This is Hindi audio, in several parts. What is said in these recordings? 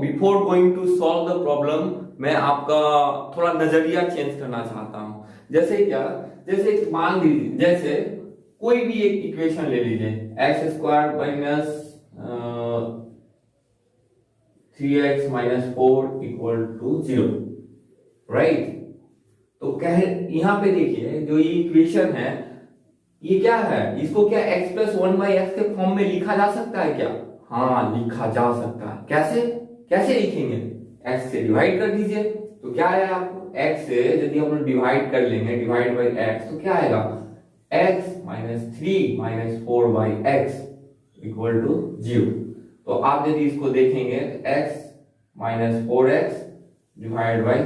Before going to solve the problem मैं आपका थोड़ा नजरिया चेंज करना चाहता हूं। जैसे क्या, जैसे मान लीजिए जैसे कोई भी एक इक्वेशन ले लीजिए X square minus 3x minus 4 equal to 0, right. तो कह यहां पे देखिए जो ये इक्वेशन है ये क्या है, इसको क्या x प्लस 1/x के फॉर्म में लिखा जा सकता है क्या? हाँ लिखा जा सकता है। कैसे कैसे लिखेंगे? x से डिवाइड कर दीजिए तो क्या आएगा आपको, x से यदि हम लोग डिवाइड कर लेंगे डिवाइड बाई x तो क्या आएगा, x minus 3 minus 4/x equal to 0। तो आप यदि इसको देखेंगे x minus 4x divide by,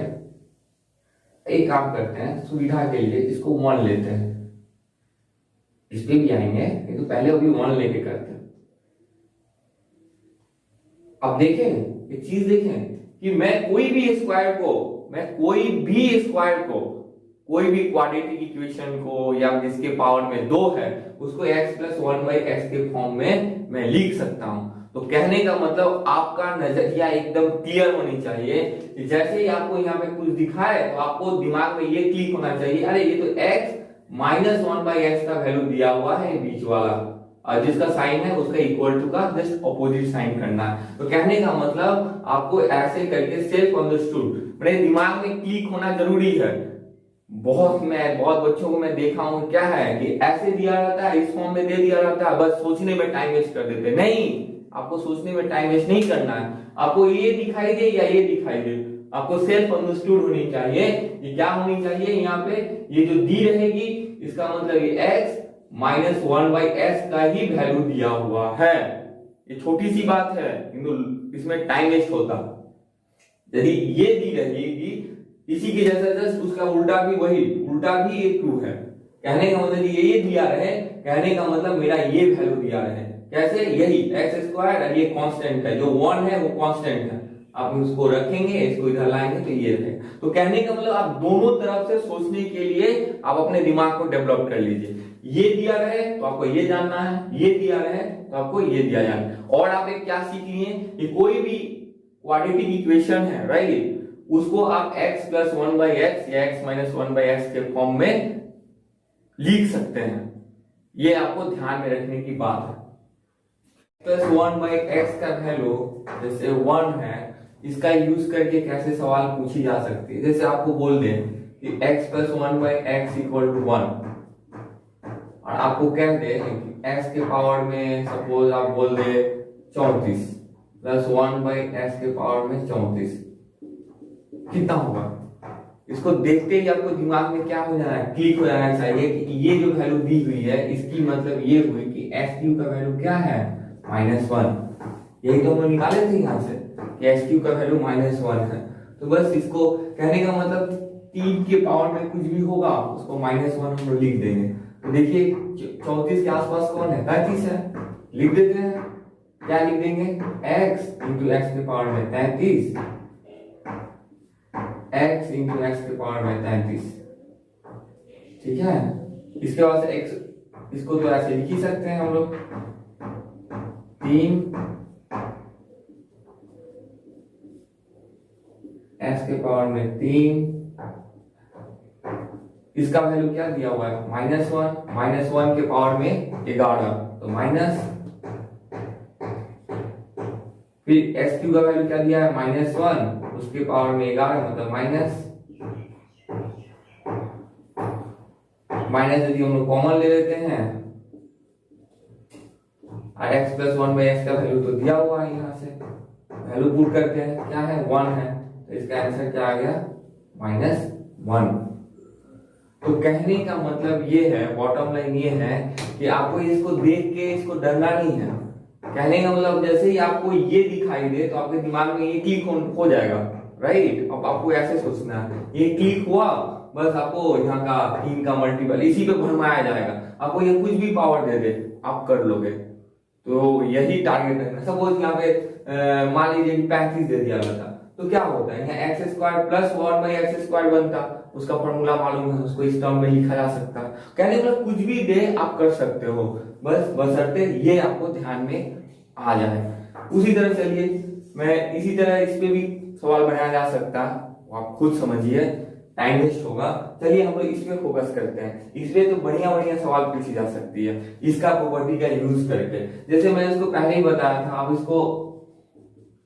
एक काम करते हैं सुविधा के लिए इसको 1 लेते हैं, इस पे भी आएंगे तो पहले अभी 1 लेके करते हैं। अब देखें एक चीज देखें कि मैं कोई भी स्क्वायर को कोई भी क्वाड्रेटिक इक्वेशन को या जिसके पावर में 2 है उसको x प्लस 1/x के फॉर्म में मैं लिख सकता हूं। तो कहने का मतलब आपका नजरिया एकदम क्लियर होनी चाहिए कि जैसे ही आपको यहाँ पे कुछ दिखा है तो आपको दिमाग में ये क्लिक होना चाहिए, अरे ये तो x माइनस 1/x का वैल्यू दिया हुआ है बीच वाला, और जिसका साइन है उसका इक्वल टू का जस्ट ऑपोजिट साइन करना है। तो कहने का मतलब आपको ऐसे करके सेल्फ अंडरस्टूड मेरे दिमाग में क्लिक होना जरूरी है। बहुत बच्चों को मैं देखा हूं क्या है कि ऐसे दिया रहता है, इस फॉर्म में दे दिया रहता है, बस सोचने में टाइम वेस्ट कर देते। नहीं, आपको सोचने में टाइम वेस्ट नहीं करना है। आपको ये दिखाई दे या ये दिखाई दे, आपको सेल्फ अंडरस्टूड होनी चाहिए। ये क्या होनी चाहिए, यहाँ पे ये जो दी रहेगी इसका मतलब ये x माइनस 1/x का ही वैल्यू दिया हुआ है। ये छोटी सी बात है किंतु इसमें टाइम वेस्ट होता। यदि ये दी रहेगी इसी के जैसा जस्ट उसका उल्टा भी ये ट्रू है। कहने का मतलब ये दिया रहे, कहने का मतलब मेरा ये वैल्यू दिया रहे। कैसे, यही x स्क्वायर और ये कांस्टेंट है, जो 1 है वो कांस्टेंट है। आप उसको रखेंगे, इसको इधर लाएंगे तो ये रहेगा। तो कहने का मतलब आप दोनों तरफ से सोचने के लिए आप अपने दिमाग को डेवलप कर लीजिए। ये दिया रहे तो आपको ये जानना है, ये दिया रहे तो आपको ये दिया जाना है। और आप एक क्या सीख लिए कि कोई भी क्वाड्रेटिक इक्वेशन है, राइट, उसको आप x प्लस 1/x या x माइनस 1/x के फॉर्म में लिख सकते हैं। ये आपको ध्यान में रखने की बात है। प्लस 1/x का वैल्यू जैसे 1 है, इसका यूज करके कैसे सवाल पूछी जा सकती है। जैसे आपको बोल दें कि x plus 1/x equal to 1 और आपको कह दे कि x के पावर में सपोज आप बोल दे 34 प्लस 1/x के पावर में 34, कितना होगा? इसको देखते ही आपको दिमाग में क्या हो जाना है, क्लिक हो जाना चाहिए कि ये जो वैल्यू दी हुई है इसकी मतलब ये हुई कि SQ का वैल्यू क्या है, -1। यही तो हम निकाले थे यहाँ से कि SQ का वैल्यू -1 है। तो बस इसको कहने का मतलब 3 के पावर में कुछ भी होगा उसको -1 हम लोग लिख देंगे। तो देखिए 34 के आसपास कौन है, 35 है, लिख देते हैं। क्या लिख देंगे, x इंटू एक्स के पावर में 33, x इंटू एक्स के पावर में 33, ठीक है। इसके बाद से x, इसको तो ऐसे लिख ही सकते हैं हम लोग 3 x के पावर में 3, इसका वैल्यू क्या दिया हुआ है, -1 के पावर में 11 तो माइनस, फिर SQ का वैल्यू क्या दिया है, -1 उसके पावर में 11 मतलब माइनस यदि हम लोग कॉमन ले लेते हैं और x प्लस 1/x का वैल्यू तो दिया हुआ है, यहाँ से वैल्यू पुट करते हैं, क्या है 1 है, तो इसका आंसर क्या आ गया, -1। तो कहने का मतलब ये है, बॉटम लाइन ये है कि आपको इसको देख के इसको डरना नहीं है। कहने का मतलब जैसे ही आपको ये दिखाई दे तो आपके दिमाग में ये क्लिक हो जाएगा, राइट। अब आपको ऐसे सोचना है, ये क्लिक हुआ बस आपको यहाँ का 3 का मल्टीपल इसी पे भरमाया जाएगा। आपको ये कुछ भी पावर दे दे आप कर लोगे। तो यही टारगेट है। सपोज यहाँ पे मान लीजिए 35 दे दिया जाता तो क्या होता है, यहाँ x square plus 1/x square बनता, उसका फॉर्मूला मालूम है, उसको इस टर्म में लिखा जा सकता है। कहने का कुछ भी दे आप कर सकते हो, बस बशर्ते ये आपको ध्यान में आ जाए। उसी तरह चलिए मैं इसी तरह इस पे भी सवाल बनाया जा सकता है, आप खुद समझिए, टाइम वेस्ट होगा। चलिए हम लोग इस पे फोकस करते हैं। इस पे तो बढ़िया बढ़िया सवाल पूछी जा सकती है इसका प्रॉपर्टी का यूज करके। जैसे मैं इसको पहले ही बताया था, आप इसको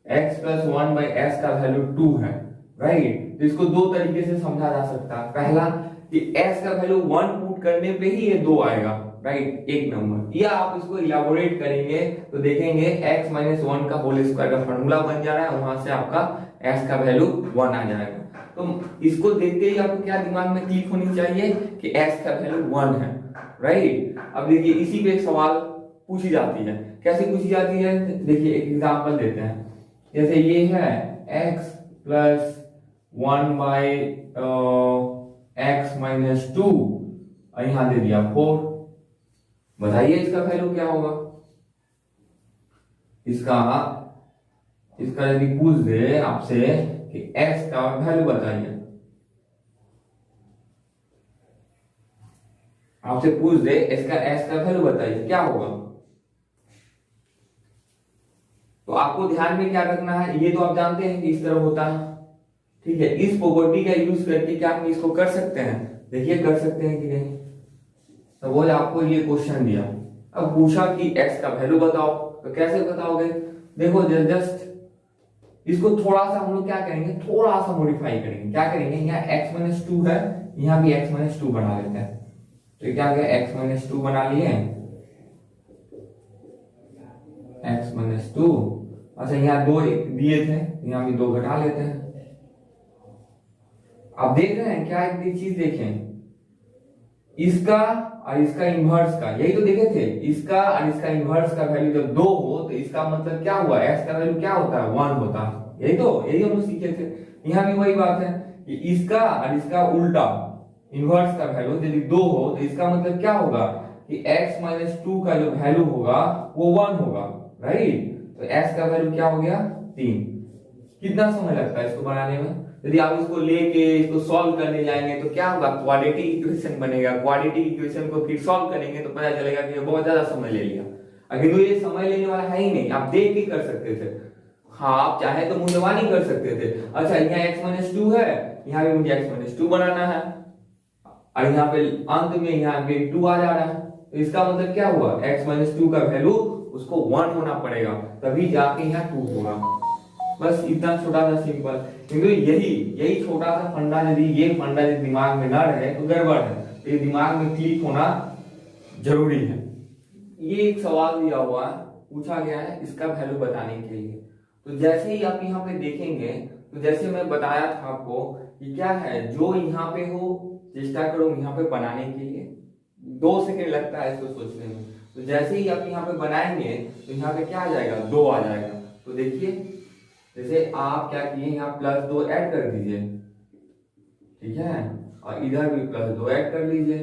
x प्लस 1/s का वैल्यू 2 है, राइट। तो इसको दो तरीके से समझा जा सकता है। पहला कि s का वैल्यू 1 पुट करने पे ही ये 2 आएगा, राइट, एक नंबर। या आप इसको इलाबोरेट करेंगे तो देखेंगे x माइनस 1 का होल स्क्वायर का फॉर्मूला बन जा रहा है, वहां से आपका s का वैल्यू 1 आ जाएगा। तो इसको देखते ही आपको क्या दिमाग में क्लिक होनी चाहिए कि s का वैल्यू 1 है, राइट। अब देखिए इसी पे एक सवाल पूछी जाती है। कैसे पूछी जाती है, देखिए एक एग्जांपल देते हैं। जैसे ये है x प्लस 1/x माइनस 2 और यहां दे दिया 4। बताइए इसका वैल्यू क्या होगा। इसका यदि पूछ दे आपसे कि x का वैल्यू बताइए, आपसे पूछ दे इसका s का वैल्यू बताइए, क्या होगा। तो आपको ध्यान में क्या रखना है, ये तो आप जानते हैं कि इस तरह होता है, ठीक है। इस प्रॉपर्टी का यूज करके क्या हम इसको कर सकते हैं, देखिए कर सकते हैं कि नहीं। सपोज आपको ये क्वेश्चन दिया, अब पूछा कि x का वैल्यू बताओ, तो कैसे बताओगे। देखो जस्ट इसको थोड़ा सा हम लोग क्या करेंगे, थोड़ा सा मॉडिफाई करेंगे। क्या करेंगे, यहाँ x माइनस 2 है, यहाँ भी x माइनस 2 बना लेते हैं। तो क्या क्या x माइनस 2 बना लिए, x माइनस 2। अच्छा यहाँ 2 दिए थे, यहाँ भी 2 घटा लेते हैं। आप देख रहे हैं क्या, एक चीज देखें, इसका और इसका इनवर्स का, यही तो देखे थे, इसका और इसका इनवर्स का वैल्यू जब 2 हो तो इसका मतलब क्या हुआ, x का वैल्यू क्या होता है, 1 होता है। यही हम लोग सीखे थे। यहाँ भी वही बात है कि इसका और इसका उल्टा इनवर्स का वैल्यू यदि 2 हो तो इसका मतलब क्या होगा कि x माइनस 2 का जो वैल्यू होगा वो 1 होगा, राइट। तो x का वैल्यू क्या हो गया, 3। कितना समय लगता है इसको बनाने में। यदि आप इसको लेके इसको सॉल्व करने जाएंगे तो क्या होगा, क्वाड्रेटिक इक्वेशन बनेगा। क्वाड्रेटिक इक्वेशन को फिर सॉल्व करेंगे तो पता चलेगा कि ये बहुत ज्यादा समय ले लिया। अगर तो ये समय लेने वाला है ही नहीं, आप देख के कर सकते थे। हाँ आप चाहे तो मूल्यवान कर सकते थे। अच्छा यहाँ x माइनस 2 है, यहाँ भी मुझे x माइनस 2 बनाना है, और यहाँ पे अंत में यहाँ पे 2 आ जा रहा है। तो इसका मतलब क्या हुआ, x माइनस 2 का वैल्यू उसको 1 होना पड़ेगा, तभी जाके यहाँ 2 होगा। बस इतना छोटा सा सिंपल। क्योंकि यही छोटा सा फंडा, यदि ये फंडा यदि दिमाग में ना रहे तो गड़बड़ है। तो ये दिमाग में क्लिक होना जरूरी है। ये एक सवाल दिया हुआ पूछा गया है इसका वैल्यू बताने के लिए। तो जैसे ही आप यहाँ पे देखेंगे, तो जैसे मैं बताया था आपको कि क्या है, जो यहाँ पे हो चेष्टा करो यहाँ पे बनाने के लिए। 2 सेकंड लगता है इसको सोचने में। तो जैसे ही आप यहाँ पे बनाएंगे तो यहाँ पे क्या आ जाएगा, 2 आ जाएगा। तो देखिए जैसे आप क्या किए, यहाँ प्लस 2 ऐड कर दीजिए, ठीक है, और इधर भी प्लस 2 ऐड कर लीजिए।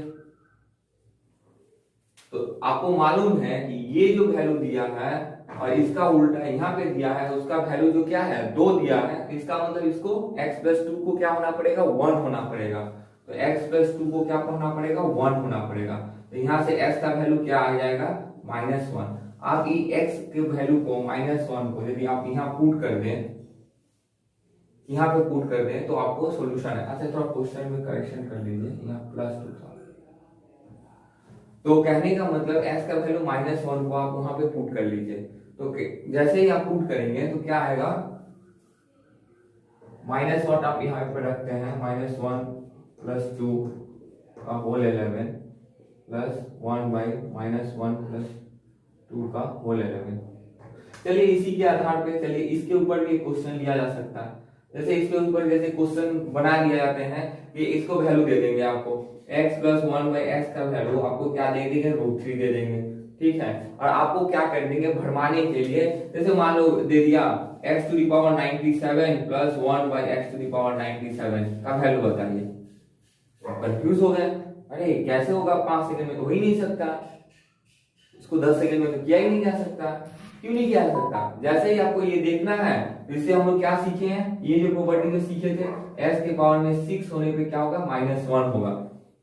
तो आपको मालूम है कि ये जो वैल्यू दिया है और इसका उल्टा यहाँ पे दिया है, उसका वैल्यू जो क्या है 2 दिया है। तो इसका मतलब इसको x प्लस 2 को क्या होना पड़ेगा, 1 होना पड़ेगा। तो x प्लस 2 को क्या होना पड़ेगा, 1 होना पड़ेगा। तो यहाँ से x का वैल्यू क्या आ जाएगा, -1। आप x के वैल्यू को -1 को यदि आप यहाँ पुट कर दें, यहाँ पे पुट कर दें तो आपको सॉल्यूशन है। अच्छा थोड़ा क्वेश्चन में करेक्शन कर लीजिए, यहाँ +2 था। तो कहने का मतलब x का वैल्यू -1 को आप वहां पे पुट कर लीजिए। तो जैसे ही आप पुट करेंगे तो क्या आएगा, -1 आप यहाँ पे रखते हैं, -1 + 2 का होल 11 प्लस 1/-1 + 2 का होल 11। चलिए इसी के आधार पे चलिए इसके ऊपर भी क्वेश्चन लिया जा सकता है। जैसे इसके ऊपर जैसे क्वेश्चन बना दिया जाते हैं कि इसको वैल्यू दे देंगे आपको, x + 1/x का वैल्यू आपको क्या दे देंगे, √3 दे देंगे, ठीक है। और आपको क्या कर देंगे भरमाने के लिए, जैसे मान लो दे दिया x⁻97 + 1/x⁻97 का वैल्यू बताइए। कंफ्यूज हो गए, अरे कैसे होगा, 5 सेकंड में तो हो ही नहीं सकता, इसको 10 सेकंड में तो किया ही नहीं जा सकता। क्यों नहीं किया जा सकता, जैसे ही आपको ये देखना है, इससे हम लोग क्या सीखे हैं, ये जो प्रॉपर्टी जो सीखे थे, s के पावर में 6 होने पे क्या होगा, -1 होगा।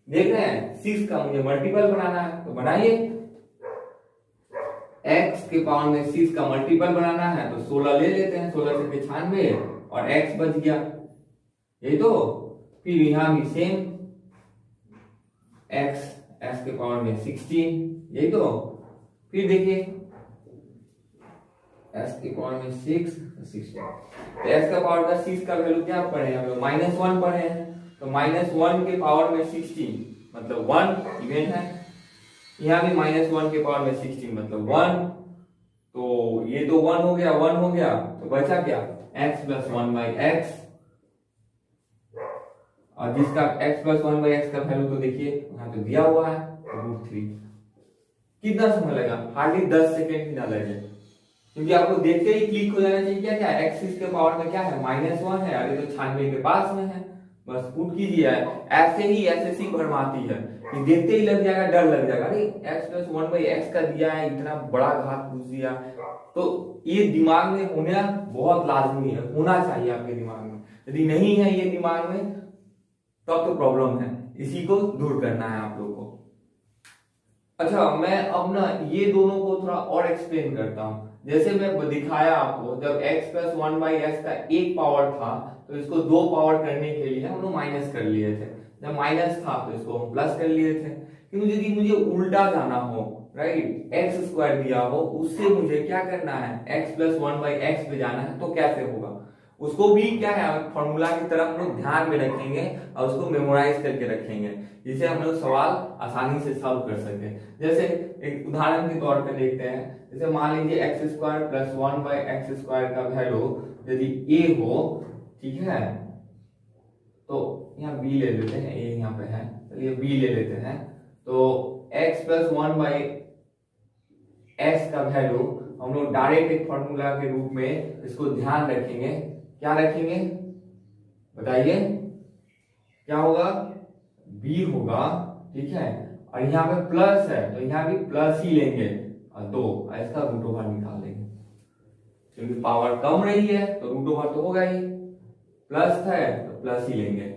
देख रहे हैं 6 का मुझे मल्टीपल बनाना है, तो बनाइए। x के पावर में 6 का मल्टीपल बनाना है तो 16 ले लेते हैं, 16 से 96 और x बच गया, यही तो। फिर यहां भी सेम x के पावर में 16, यही तो। फिर देखिए s के पावर में 6 16, तो s का पावर का 6 का वैल्यू क्या पढ़े हैं हम लोग, -1 पढ़े हैं, तो -1 के पावर में 16 मतलब 1 इवेंट है। यहाँ भी -1 के पावर में 16 मतलब 1, तो ये तो 1 हो गया, 1 हो गया, तो बचा क्या x + 1/x, और जिसका x + 1/x का वैल्यू तो देखिए यहाँ पे दिया हुआ है √3। कितना समय लगा, हार्डली 10 सेकेंड भी ना लगे, क्योंकि आपको देखते ही क्लिक हो जाना चाहिए। क्या क्या x के पावर में क्या है, -1 है, अरे तो 96 के पास में है, बस पुट कीजिए। ऐसे ही एसएससी भरमाती है कि देखते ही लग जाएगा, डर लग जाएगा, अरे x + 1/x का दिया है, इतना बड़ा घात पूछ दिया, तो ये दिमाग में होना बहुत लाजमी है, होना चाहिए आपके दिमाग में। यदि नहीं है ये दिमाग में तब तो प्रॉब्लम है, इसी को दूर करना है आप लोगों को। अच्छा, मैं अब ना ये दोनों को थोड़ा और एक्सप्लेन करता हूं। जैसे मैं दिखाया आपको, जब x + 1/x का एक पावर था तो इसको 2 पावर करने के लिए हम लोग माइनस कर लिए थे, जब माइनस था तो इसको हम प्लस कर लिए थे। क्योंकि यदि मुझे उल्टा जाना हो, राइट, x² दिया हो, उससे मुझे क्या करना है, x + 1/x पे जाना है, तो कैसे होगा उसको भी क्या है फॉर्मूला की तरफ हम लोग ध्यान में रखेंगे और उसको मेमोराइज करके रखेंगे, जिससे हम लोग सवाल आसानी से सॉल्व कर सके। जैसे एक उदाहरण के तौर पे देखते हैं, जैसे मान लीजिए x² + 1/x² का वैल्यू यदि a हो, ठीक है, तो यहाँ b ले लेते हैं, a यहाँ पे है, चलिए b ले लेते हैं, तो x + 1/x का वैल्यू हम लोग डायरेक्ट एक फॉर्मूला के रूप में इसको ध्यान रखेंगे। क्या रखेंगे बताइए, क्या होगा, b होगा, ठीक है, और यहाँ पे प्लस है तो यहाँ भी प्लस ही लेंगे और 2 इसका √ओवर निकाल देंगे, क्योंकि पावर कम रही है तो √ओवर तो होगा ही, प्लस है तो प्लस ही लेंगे।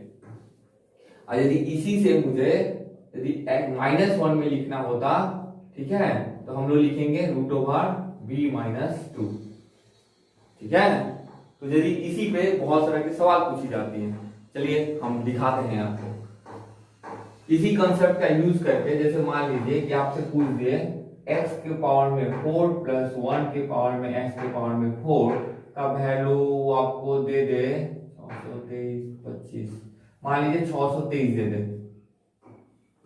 और यदि इसी से मुझे यदि -1 में लिखना होता, ठीक है, तो हम लोग लिखेंगे √b-2, ठीक है। तो यदि इसी पे बहुत तरह के सवाल पूछी जाती हैं, चलिए हम दिखाते हैं आपको इसी कंसेप्ट का यूज करके। जैसे मान लीजिए कि आपसे पूछ दिए x के पावर में 4 + 1 के पावर में x के पावर में 4 का वैल्यू आपको दे दे 623 मान लीजिए 623 दे दे,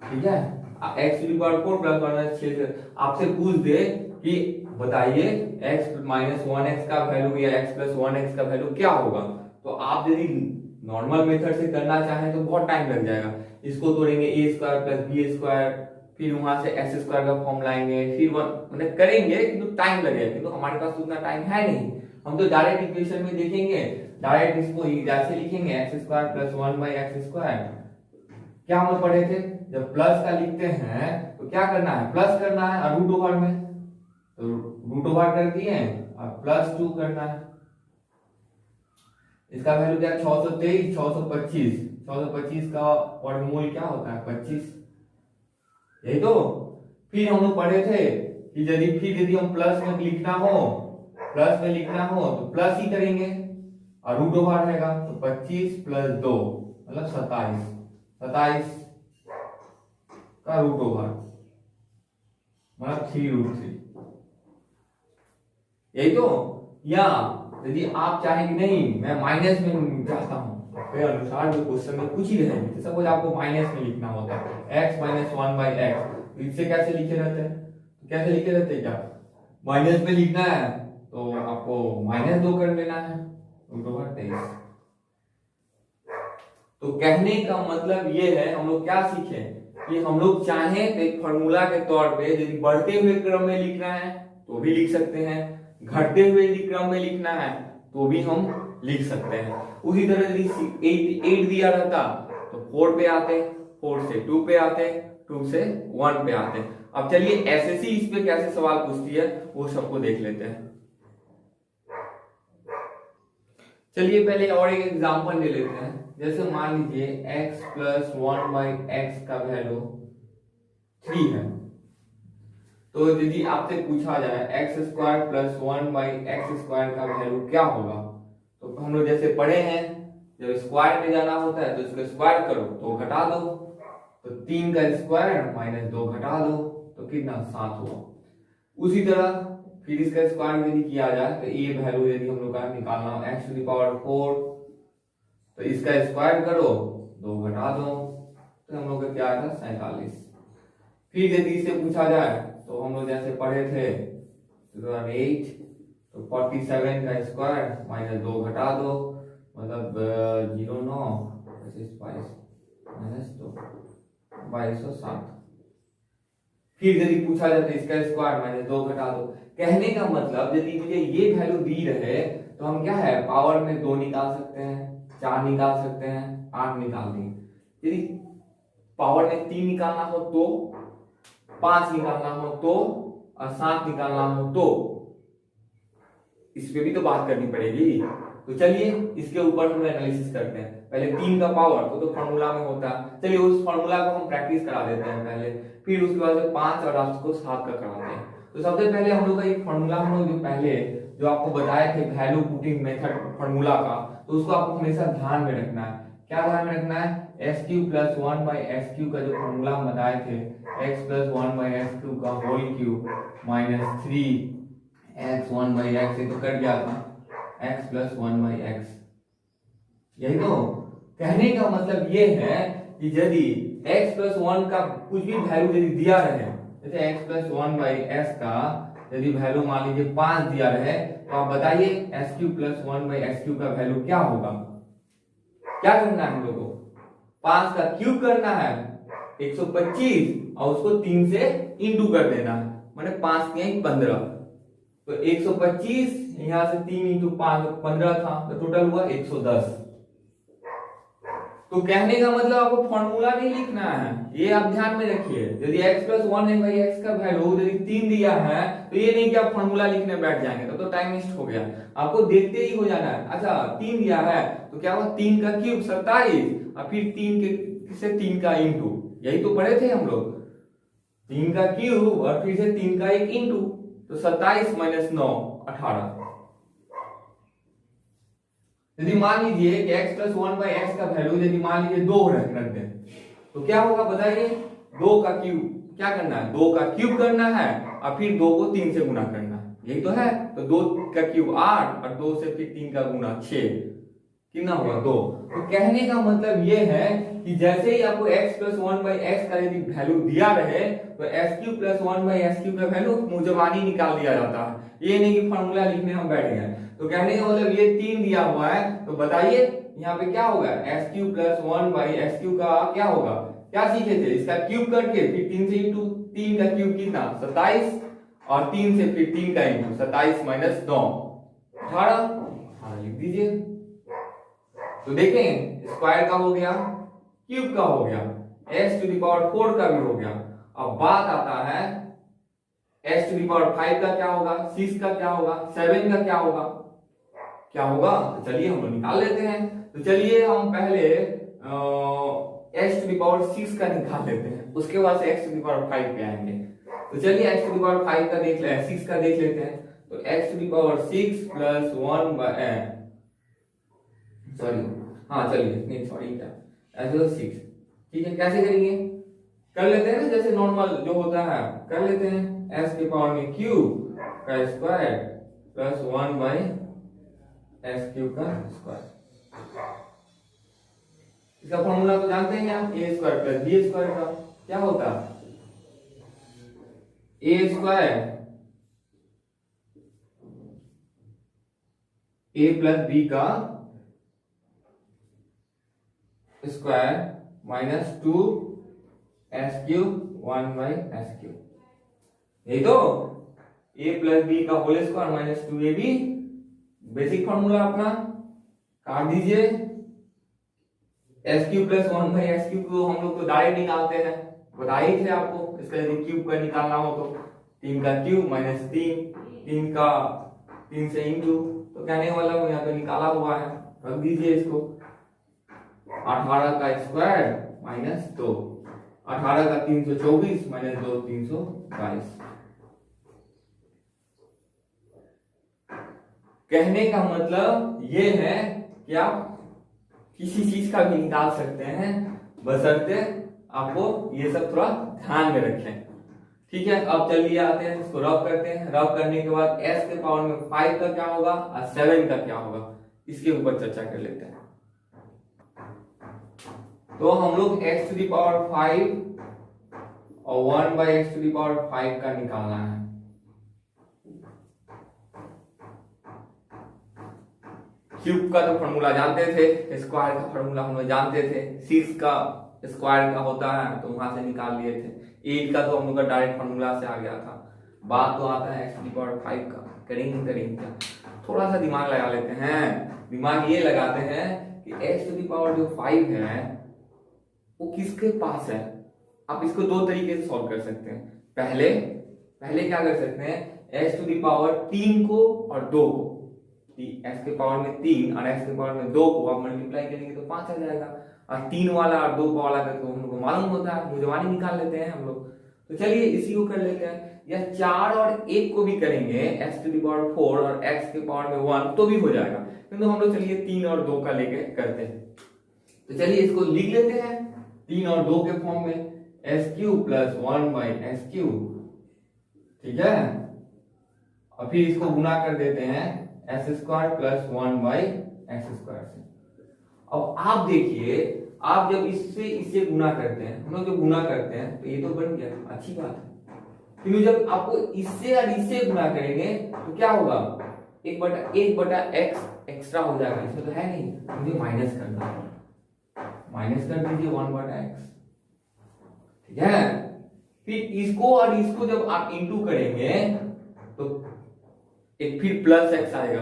ठीक है, x की पावर 4 + 1 6 आपसे पूछ दे कि बताइए x - 1x का वैल्यू या x + 1x का वैल्यू क्या होगा, तो आप यदि नॉर्मल मेथड से करना चाहें तो बहुत टाइम लग जाएगा। इसको तोड़ेंगे a² + b², फिर वहां से x² का फॉर्म लाएंगे, फिर मतलब करेंगे, किंतु टाइम लगेगा, किंतु हमारे पास उतना टाइम है नहीं। हम तो डायरेक्ट इक्वेशन में देखेंगे, डायरेक्ट इसको जैसे लिखेंगे x² + 1/x²। क्या हम पढ़े थे, जब प्लस का लिखते हैं तो क्या करना है, प्लस करना है, और √ओवर में तो √ओवर कर दिए और +2 करना है। इसका वैल्यू क्या, 623 625 625 का वर्गमूल क्या होता है 25, यही तो। फिर हम लोग पढ़े थे कि यदि हम प्लस में लिखना हो, प्लस में लिखना हो तो प्लस ही करेंगे और √ओवर रहेगा, तो 25 + 2 मतलब 27 का √ओवर मतलब 3√3, यही तो। या यदि आप चाहें कि नहीं मैं माइनस में चाहता हूं, अपने अनुसार जो क्वेश्चन में कुछ ही रहेंगे, सपोज आपको माइनस में लिखना होता है x - 1/x, तो इससे कैसे लिखे रहते हैं, तो कैसे लिखे रहते हैं, क्या माइनस में लिखना है तो आपको -2 कर लेना है, √23। तो कहने का मतलब ये है, हम लोग क्या सीखे कि हम लोग चाहें तो एक फॉर्मूला के तौर पे यदि बढ़ते हुए क्रम में लिखना है तो भी लिख सकते हैं, घटते हुए क्रम में लिखना है तो भी हम लिख सकते हैं। उसी तरह यदि 8 दिया रहता तो 4 पे आते, 4 से 2 पे आते, 2 से 1 पे आते। अब चलिए एसएससी इस पे कैसे सवाल पूछती है वो सबको देख लेते हैं। चलिए पहले और एक एग्जांपल ले लेते हैं। जैसे मान लीजिए x + 1/x का वैल्यू 3 है, तो यदि आपसे पूछा जाए एक्स स्क्वायर प्लस 1/x² का वैल्यू क्या होगा, तो हम लोग जैसे पढ़े हैं, जब स्क्वायर में जाना होता है तो इसको स्क्वायर करो तो घटा दो, तो 3 का स्क्वायर माइनस 2 घटा दो तो कितना 7 हुआ। उसी तरह फिर इसका स्क्वायर यदि किया जाए तो ये वैल्यू यदि हम लोग का निकालना हो x⁴, तो इसका स्क्वायर करो 2 घटा दो तो हम लोग का क्या आएगा 47। फिर यदि इससे पूछा जाए तो हम लोग जैसे पढ़े थे 8, तो 47 का स्क्वायर माइनस 2 घटा दो मतलब 0 माइनस 2 2207। फिर यदि पूछा जाता है इसका स्क्वायर माइनस 2 घटा दो। कहने का मतलब यदि मुझे ये वैल्यू दी रहे तो हम क्या है पावर में 2 निकाल सकते हैं, 4 निकाल सकते हैं, 8 निकाल देंगे। यदि पावर में 3 निकालना हो तो, 5 निकालना हो तो, और 7 निकालना हो तो, इस पे भी तो बात करनी पड़ेगी। तो चलिए इसके ऊपर हम एनालिसिस करते हैं। पहले 3 का पावर तो फॉर्मूला में होता है, चलिए उस फॉर्मूला को हम प्रैक्टिस करा देते हैं पहले, फिर उसके बाद 5 और आपको 7 का कराते हैं। तो सबसे पहले हम लोग का एक फॉर्मूला हम लोग जो पहले जो आपको बताए the value putting method formula का, तो उसको आपको हमेशा ध्यान में रखना है। क्या ध्यान में रखना है, s³ + 1/s³ का जो फॉर्मूला हम बताए थे x + 1/s³ का whole cube minus 3x 1/x, ये तो कट गया था x + 1/x। यही तो कहने का मतलब ये है कि यदि x + 1 का कुछ भी वैल्यू यदि दिया रहे, जैसे x + 1/s का यदि वैल्यू मान लीजिए 5 दिया रहे, तो आप बताइए s³ + 1/s³ का वैल्यू क्या होगा। क्या करना है हम लोगों को, 5 का क्यूब करना है 125 और उसको 3 से इंटू कर देना है, माने 5 3 15, तो 125 यहां से 3 × 5 15 था, तो टोटल हुआ 110। तो कहने का मतलब आपको फॉर्मूला नहीं लिखना है, ये आप ध्यान में रखिए। यदि x + 1/x का वैल्यू यदि 3 दिया है तो ये नहीं कि आप फॉर्मूला लिखने बैठ जाएंगे, तो टाइम वेस्ट हो गया, आपको देखते ही हो जाना है। अच्छा 3 दिया है तो क्या हुआ, 3 का क्यूब 27 और फिर 3 से 3 का इंटू, यही तो पढ़े थे हम लोग, 3 का क्यूब और फिर से 3 का एक इंटू, तो 27 - 9 18। यदि मान लीजिए कि x + 1/x का वैल्यू यदि मान लीजिए 2 रख दें, तो क्या होगा बताइए, 2 का क्यूब क्या करना है, 2 का क्यूब करना है और फिर 2 को 3 से गुना करना है, यही तो है। तो 2 का क्यूब 8 और 2 से फिर 3 का गुना 6, कितना हुआ 2। तो कहने का मतलब ये है कि जैसे ही आपको x + 1/x का यदि वैल्यू दिया रहे तो s³ + 1/s³ का वैल्यू मुजबानी निकाल दिया जाता है, ये नहीं कि फॉर्मूला लिखने हम बैठ गए। तो कहने का मतलब ये 3 दिया हुआ है, तो बताइए यहाँ पे क्या होगा, s³ + 1/s³ का क्या होगा, क्या सीखे थे, इसका क्यूब करके फिर 3 से इंटू, 3 का क्यूब कितना 27 और 3 से फिर 3 का इंटू, 27 - 9 18 लिख दीजिए। तो देखें स्क्वायर का हो गया, क्यूब का हो गया, s⁴ का भी हो गया। अब बात आता है s⁵ का क्या होगा, 6 का क्या होगा, 7 का क्या होगा, क्या होगा, तो चलिए हम लोग निकाल लेते हैं। तो चलिए हम पहले s⁵ का निकाल लेते हैं, उसके बाद से x⁵ पे आएंगे। तो चलिए x⁵ का देख ले, 6 का देख लेते हैं। तो x⁵ + 1 सॉरी हाँ चलिए नहीं सॉरी क्या s⁵, ठीक है, कैसे करेंगे, कर लेते हैं ना जैसे नॉर्मल जो होता है कर लेते हैं, s के पावर में क्यूब का स्क्वायर प्लस 1/s³ का स्क्वायर। इसका फॉर्मूला तो जानते हैं आप, a² + b² का क्या होता है, a² a + b का स्क्वायर माइनस 2s³ 1/s³, यही तो a + b का whole square minus 2ab, basic formula अपना काट दीजिए। s³ + 1/s³ को हम लोग तो डायरेक्ट निकालते हैं, बता ही थे आपको, इसका यदि क्यूब का निकालना हो तो 3 का क्यूब माइनस 3 का 3 से इंटू, तो कहने वाला हूं यहाँ पे निकाला हुआ है, रख दीजिए इसको। 18 का स्क्वायर माइनस 2, 18 का 324 - 2 322, कहने का मतलब ये है कि आप किसी चीज का भी निकाल सकते हैं, बशर्ते आपको ये सब थोड़ा ध्यान में रखें। ठीक है, अब चलिए आते हैं इसको रब करते हैं। रब करने के बाद s के पावर में 5 का क्या होगा और 7 का क्या होगा, इसके ऊपर चर्चा कर लेते हैं। तो हम लोग x टू दी पावर 5 और 1 by x to the power 5 का निकालना है। क्यूब का तो फॉर्मूला जानते थे, स्क्वायर का फॉर्मूला हम लोग जानते थे, 6 का स्क्वायर का होता है तो वहां से निकाल लिए थे। 8 का तो हम लोग का डायरेक्ट फॉर्मूला से आ गया था। बात तो आता है x टू दी पावर 5 का, करेंगे क्या, थोड़ा सा दिमाग लगा लेते हैं। दिमाग ये लगाते हैं कि x टू दी पावर जो 5 है वो किसके पास है। आप इसको दो तरीके से सॉल्व कर सकते हैं। पहले क्या कर सकते हैं, x टू दी पावर 3 को और 2 को, x के पावर में 3 और x के पावर में 2 को आप मल्टीप्लाई करेंगे तो 5 आ जाएगा। और 3 वाला और 2 वाला का तो हम लोग को मालूम होता है, मुजवानी निकाल लेते हैं हम लोग। तो चलिए इसी को कर लेते हैं। या 4 और 1 को भी करेंगे, x टू दी पावर 4 और x के पावर में 1 तो भी हो जाएगा, किंतु हम लोग चलिए 3 और 2 का लेके करते हैं। तो चलिए इसको लिख लेते हैं 3 और 2 के फॉर्म में, s cube plus 1 by S cube. ठीक है, और फिर इसको गुना कर देते हैं S square plus 1 by x square से। अब आप देखिए, आप जब इससे गुना करते हैं, हम लोग जब गुना करते हैं तो ये तो बन गया, अच्छी बात है। क्योंकि जब आपको इससे और इससे गुना करेंगे तो क्या होगा, 1 बटा एक्स एक्स्ट्रा हो जाएगा, इसमें तो है नहीं, मुझे माइनस करना है, माइनस कर दीजिए 1 बटा एक्स। ठीक है, फिर इसको और इसको जब आप इंटू करेंगे तो एक फिर प्लस एक्स आएगा,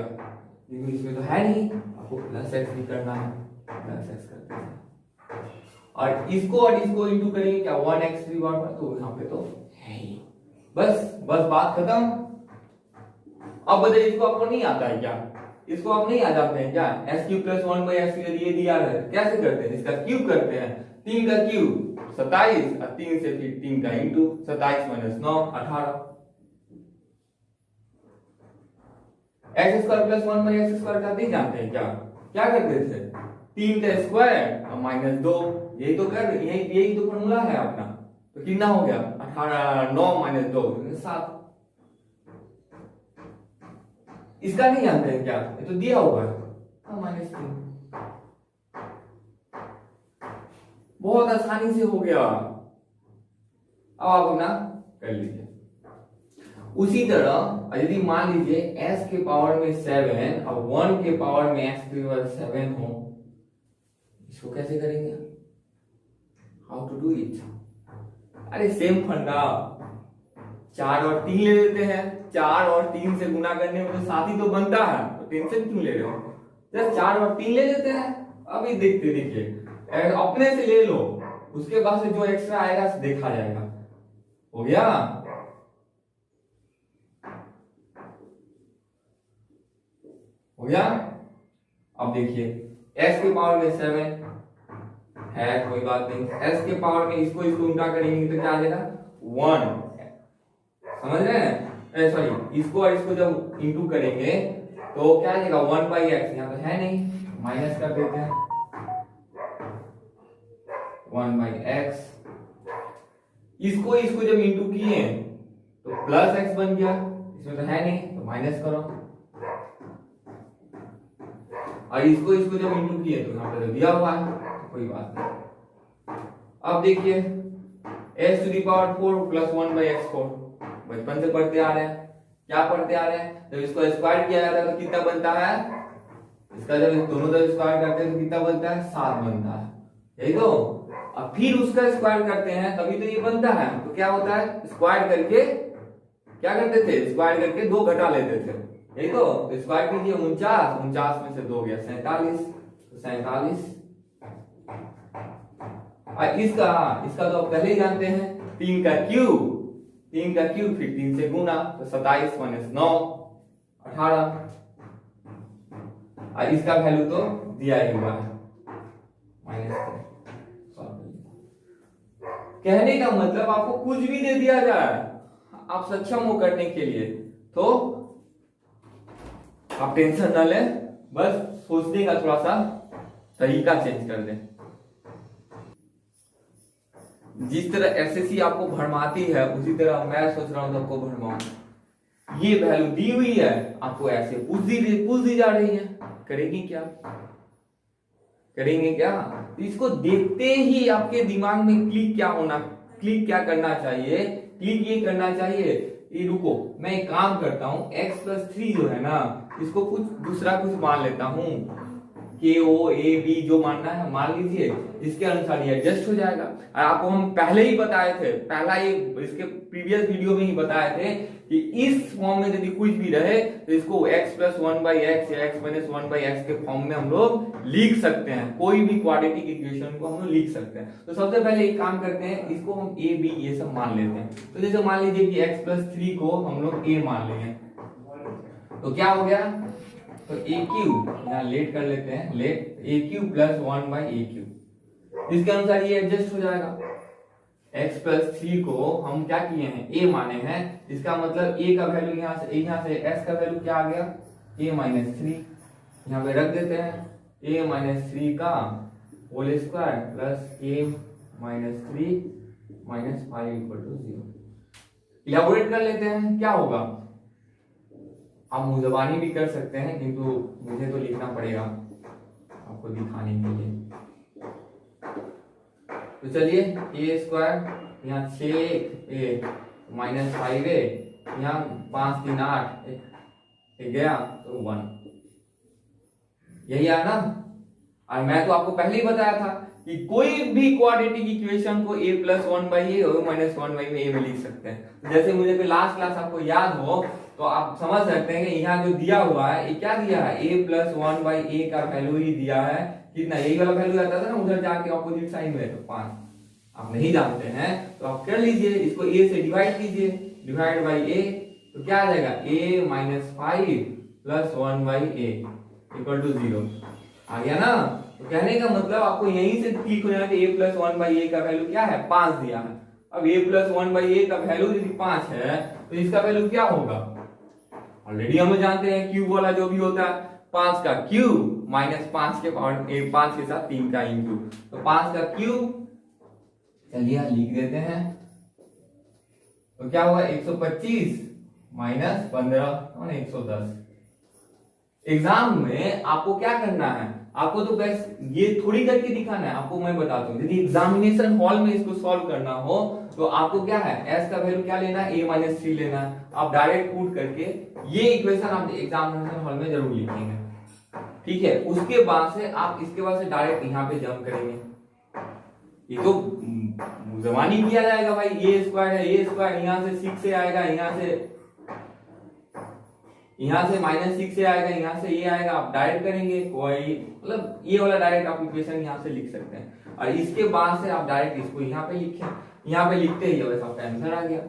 लेकिन इसमें तो है नहीं, आपको प्लस एक्स भी करना है, प्लस एक्स करते हैं। और इसको इंटू करेंगे क्या, 1x की बार, तो यहाँ पे तो है ही। बस बात खत्म। अब बताइए, इसको आपको नहीं आता है क्या, इसको आप नहीं आ जाते हैं क्या, S cube plus 1 by x ये दिया है, कैसे करते हैं, इसका क्यूब करते हैं, 3 का क्यूब 27 और 3 से फिर 3 का into, 27 minus 9 18। X square plus 1 by x square का नहीं जानते हैं क्या करते थे, 3 का स्क्वायर और माइनस 2, यही तो यही तो फॉर्मूला है अपना। तो कितना हो गया, 18 9 माइनस 2 7। इसका नहीं जानते हैं क्या, ये तो दिया हुआ है माइनस 3। बहुत आसानी से हो गया। अब आप अपना कर लीजिए। उसी तरह यदि मान लीजिए s के पावर में 7 और 1 के पावर में x की पावर 7 हो, इसको कैसे करेंगे, हाउ टू डू इट। अरे सेम फंडा, 4 और 3 ले लेते हैं, 4 और 3 से गुना करने में तो 7 ही तो बनता है, तो टेंशन क्यों ले रहे हो, जब 4 और 3 ले लेते हैं। अभी देखिए अपने से ले लो, उसके बाद से जो एक्स्ट्रा आएगा देखा जाएगा। हो गया, हो गया। अब देखिए s के पावर में 7 है, कोई बात नहीं, s के पावर में इसको उल्टा करेंगे तो क्या आ जाएगा 1, समझ रहे हैं, सॉरी इसको और इसको जब इंटू करेंगे तो क्या आ जाएगा 1 बाई एक्स, यहाँ तो है नहीं, माइनस कर देते हैं 1 बाई एक्स। इसको जब इंटू किए तो प्लस एक्स बन गया, इसमें तो है नहीं तो माइनस करो, और इसको जब इंटू किए तो यहाँ पे तो दिया हुआ है, तो कोई बात नहीं। अब देखिए s to the power 4 plus 1 by x 4, बचपन से पढ़ते आ रहे हैं, क्या पढ़ते आ रहे हैं, जब इसको स्क्वायर किया जाता है तो कितना बनता है, इसका जब दोनों तरफ स्क्वायर करते हैं तो कितना बनता है 7 बनता है, यही तो। अब फिर उसका स्क्वायर करते हैं तभी तो ये बनता है, तो क्या होता है स्क्वायर करके क्या करते थे, स्क्वायर करके 2 घटा लेते थे, यही तो। स्क्वायर कीजिए 49 में से 2 गया 47, तो 47। और इसका तो आप पहले ही जानते हैं, 3 का क्यूब फिर 3 से गुना, तो 27 माइनस 9 18। और इसका वैल्यू तो दिया ही हुआ है माइनस। कहने का मतलब आपको कुछ भी दे दिया जाए, आप सक्षम हो करने के लिए, तो आप टेंशन न लें, बस सोचने का थोड़ा सा तरीका चेंज कर दें। जिस तरह एसएससी आपको भरमाती है उसी तरह मैं सोच रहा हूं तो आपको भरमाऊं। ये वैल्यू दी हुई है, आपको ऐसे पूछ दी जा रही है, करेंगे क्या? तो इसको देखते ही आपके दिमाग में क्लिक क्या करना चाहिए? क्लिक ये करना चाहिए, ये रुको मैं एक काम करता हूं, x+3 जो है ना इसको कुछ दूसरा कुछ मान लेता हूं, KOAB जो मानना है मान लीजिए, इसके अनुसार ये एडजस्ट हो जाएगा। और आपको हम पहले ही बताए थे, इसके प्रीवियस वीडियो में ही बताए थे कि इस फॉर्म में यदि कुछ भी रहे तो इसको x+1/x या x-1/x के फॉर्म में हम लोग लिख सकते हैं। कोई भी क्वाड्रेटिक इक्वेशन को हम लोग लिख सकते हैं। तो सबसे पहले एक काम करते हैं, इसको हम a b ये सब मान लेते हैं। तो जैसे मान लीजिए कि x+3 को हम लोग a मान लेंगे, तो क्या हो गया? तो AQ यहाँ लेट कर लेते हैं, लेट AQ+1/AQ, इसके अनुसार ये एडजस्ट हो जाएगा। x+3 को हम क्या किए हैं? a माने हैं, इसका मतलब a का वैल्यू यहाँ से s का वैल्यू क्या आ गया? a-3, यहाँ पे रख देते हैं a-3 का whole square plus a-3 minus 5 equal to 0। Elaborate कर लेते हैं, क्या होगा? आप मुजबानी भी कर सकते हैं, किंतु मुझे तो लिखना पड़ेगा आपको दिखाने के लिए। तो चलिए a² यहाँ 6a माइनस 5a, यहाँ 5 3 8 गया तो 1, यही आया ना? और मैं तो आपको पहले ही बताया था कि कोई भी क्वाड्रेटिक इक्वेशन को a+1/a और -1/a में लिख सकते हैं। जैसे मुझे लास्ट क्लास आपको याद हो तो आप समझ सकते हैं कि यहाँ जो दिया हुआ है ये क्या दिया है? a+1/a का वैल्यू ही दिया है, कितना? यही वाला वैल्यू आता था ना उधर जाके ऑपोजिट साइन में, तो 5। आप नहीं जानते हैं तो आप कर लीजिए, इसको a से डिवाइड कीजिए, डिवाइड बाई a, तो क्या आ जाएगा? a-5 + 1/a इक्वल टू 0 आ गया ना? तो कहने का मतलब आपको यहीं से क्लिक हो जाना कि a+1/a का वैल्यू क्या है? 5 दिया है। अब a+1/a का वैल्यू यदि 5 है तो इसका वैल्यू क्या होगा? ऑलरेडी हम जानते हैं क्यूब वाला जो भी होता है 5 का क्यूब माइनस 5 के पावर 5 के साथ 3 का इंटू, तो 5 का क्यूब, चलिए लिख देते हैं, तो क्या हुआ? 125 माइनस 15 और 110। एग्जाम में आपको क्या करना है? आपको तो बस ये थोड़ी करके दिखाना है, आपको मैं बताता हूँ। यदि एग्जामिनेशन हॉल में इसको सॉल्व करना हो तो आपको क्या है? s का वैल्यू क्या लेना है? a-3 लेना है। आप डायरेक्ट पुट करके ये इक्वेशन आप एग्जामिनेशन हॉल में जरूर लिखेंगे, ठीक है? उसके बाद से आप इसके बाद से डायरेक्ट यहाँ पे जंप करेंगे। ये तो जमानी किया जाएगा भाई, a² है, a² यहाँ से 6 से आएगा, यहाँ से -6 से आएगा, यहाँ से ये आएगा, आप डायरेक्ट करेंगे। कोई मतलब ये वाला डायरेक्ट आप इक्वेशन यहाँ से लिख सकते हैं, और इसके बाद से आप डायरेक्ट इसको यहाँ पे लिखें। यहाँ पे लिखते ही बस आपका आंसर आ गया।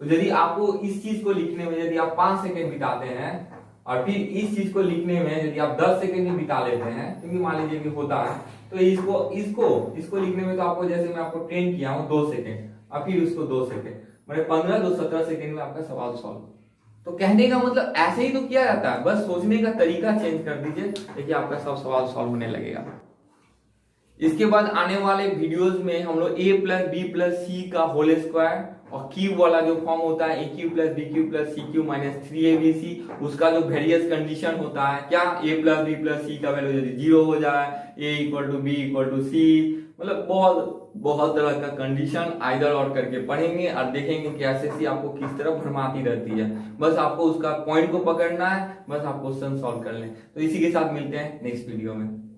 तो यदि आपको इस चीज को लिखने में यदि आप 5 सेकंड बिताते हैं और फिर इस चीज को लिखने में यदि आप 10 सेकंड ही बिता लेते हैं, क्योंकि मान लीजिए कि होता है, तो इसको लिखने में तो आपको, जैसे मैं आपको ट्रेन किया हूँ 2 सेकंड और फिर उसको 2 सेकंड, मैंने 15 2 17 सेकंड में आपका सवाल सॉल्व। तो कहने का मतलब ऐसे ही तो किया जाता है, बस सोचने का तरीका चेंज कर दीजिए, देखिए आपका सब सवाल सॉल्व होने लगेगा। इसके बाद आने वाले वीडियोस में हम लोग a+b+c का होल स्क्वायर और क्यूब वाला जो फॉर्म होता है aq+bq+cq - 3abc, उसका जो वेरियस कंडीशन होता है, क्या a+b+c का वैल्यू यदि 0 हो जाए, a = b = c, मतलब बहुत तरह का कंडीशन आइदर और करके पढ़ेंगे और देखेंगे कि एसएससी आपको किस तरह भरमाती रहती है। बस आपको उसका पॉइंट को पकड़ना है, बस आप क्वेश्चन सॉल्व कर लें। तो इसी के साथ मिलते हैं नेक्स्ट वीडियो में।